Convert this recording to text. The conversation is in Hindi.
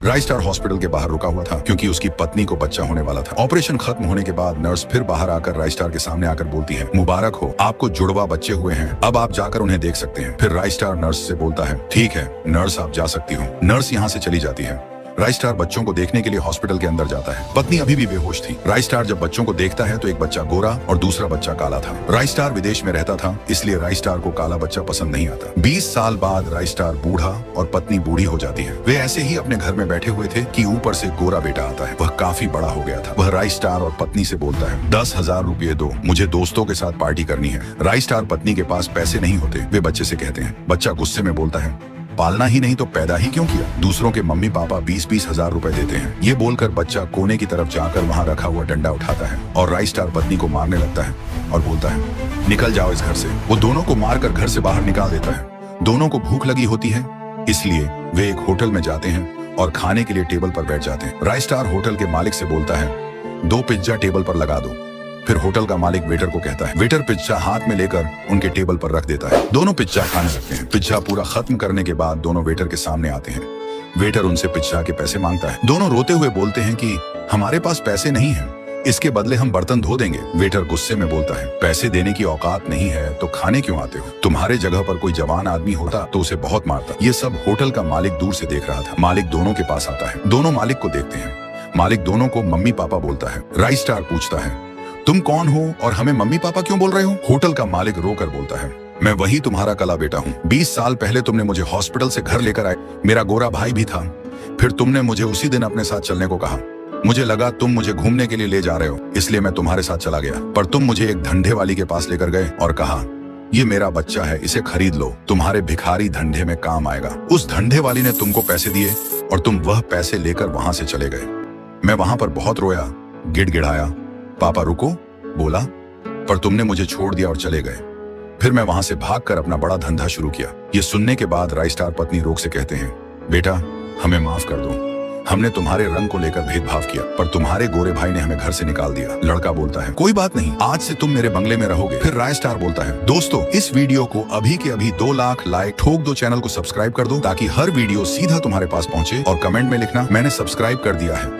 राइस्टार हॉस्पिटल के बाहर रुका हुआ था क्योंकि उसकी पत्नी को बच्चा होने वाला था। ऑपरेशन खत्म होने के बाद नर्स फिर बाहर आकर राइस्टार के सामने आकर बोलती है, मुबारक हो, आपको जुड़वा बच्चे हुए हैं, अब आप जाकर उन्हें देख सकते हैं। फिर राइस्टार नर्स से बोलता है, ठीक है नर्स, आप जा सकती हो। नर्स यहाँ से चली जाती है। राइस्टार बच्चों को देखने के लिए हॉस्पिटल के अंदर जाता है। पत्नी अभी भी बेहोश थी। राइस्टार जब बच्चों को देखता है तो एक बच्चा गोरा और दूसरा बच्चा काला था। राइस्टार विदेश में रहता था, इसलिए राइस्टार को काला बच्चा पसंद नहीं आता। 20 साल बाद राइस्टार बूढ़ा और पत्नी बूढ़ी हो जाती है। वे ऐसे ही अपने घर में बैठे हुए थे कि ऊपर से गोरा बेटा आता है। वह काफी बड़ा हो गया था। वह राइस्टार और पत्नी से बोलता है, 10,000 रुपये दो, मुझे दोस्तों के साथ पार्टी करनी है। राइस्टार पत्नी के पास पैसे नहीं होते। वे बच्चे से कहते हैं। बच्चा गुस्से में बोलता है, पालना ही नहीं तो पैदा ही क्यों किया? दूसरों के मम्मी पापा 20-20 हजार रुपए देते हैं। ये बोलकर बच्चा कोने की तरफ जाकर वहाँ रखा हुआ डंडा उठाता है और राइस्टार पत्नी को मारने लगता है और बोलता है, निकल जाओ इस घर से। वो दोनों को मारकर घर से बाहर निकाल देता है। दोनों को भूख लगी होती है, इसलिए वे एक होटल में जाते हैं और खाने के लिए टेबल पर बैठ जाते हैं। राइस्टार होटल के मालिक से बोलता है, 2 पिज्जा टेबल पर लगा दो। फिर होटल का मालिक वेटर को कहता है। वेटर पिज्जा हाथ में लेकर उनके टेबल पर रख देता है। दोनों पिज्जा खाने लगते हैं। पिज्जा पूरा खत्म करने के बाद दोनों वेटर के सामने आते हैं। वेटर उनसे पिज्जा के पैसे मांगता है। दोनों रोते हुए बोलते हैं कि हमारे पास पैसे नहीं है, इसके बदले हम बर्तन धो देंगे। वेटर गुस्से में बोलता है, पैसे देने की औकात नहीं है तो खाने क्यों आते हो? तुम्हारे जगह पर कोई जवान आदमी होता तो उसे बहुत मारता। ये सब होटल का मालिक दूर से देख रहा था। मालिक दोनों के पास आता है। दोनों मालिक को देखते हैं। मालिक दोनों को मम्मी पापा बोलता है। राइस्टार पूछता है, तुम कौन हो और हमें मम्मी पापा क्यों बोल रहे हो? होटल का मालिक रोकर बोलता है, मैं वही तुम्हारा कला बेटा हूँ। 20 साल पहले तुमने मुझे हॉस्पिटल से घर लेकर आए। मेरा गोरा भाई भी था। फिर तुमने मुझे उसी दिन अपने साथ चलने को कहा। मुझे लगा तुम मुझे घूमने के लिए ले जा रहे हो, इसलिए मैं तुम्हारे साथ चला गया। पर तुम मुझे एक धंधे वाली के पास लेकर गए और कहा, ये मेरा बच्चा है, इसे खरीद लो, तुम्हारे भिखारी धंधे में काम आएगा। उस धंधे वाली ने तुमको पैसे दिए और तुम वह पैसे लेकर वहां से चले गए। मैं वहां पर बहुत रोया, गिड़गिड़ाया, पापा रुको बोला, पर तुमने मुझे छोड़ दिया और चले गए। फिर मैं वहां से भागकर अपना बड़ा धंधा शुरू किया। ये सुनने के बाद राइस्टार पत्नी रोक से कहते हैं, बेटा हमें माफ कर दो, हमने तुम्हारे रंग को लेकर भेदभाव किया, पर तुम्हारे गोरे भाई ने हमें घर से निकाल दिया। लड़का बोलता है, कोई बात नहीं, आज से तुम मेरे बंगले में रहोगे। फिर राइस्टार बोलता है, दोस्तों इस वीडियो को अभी के अभी 2 लाख लाइक ठोक दो, चैनल को सब्सक्राइब कर दो ताकि हर वीडियो सीधा तुम्हारे पास पहुंचे, और कमेंट में लिखना मैंने सब्सक्राइब कर दिया है।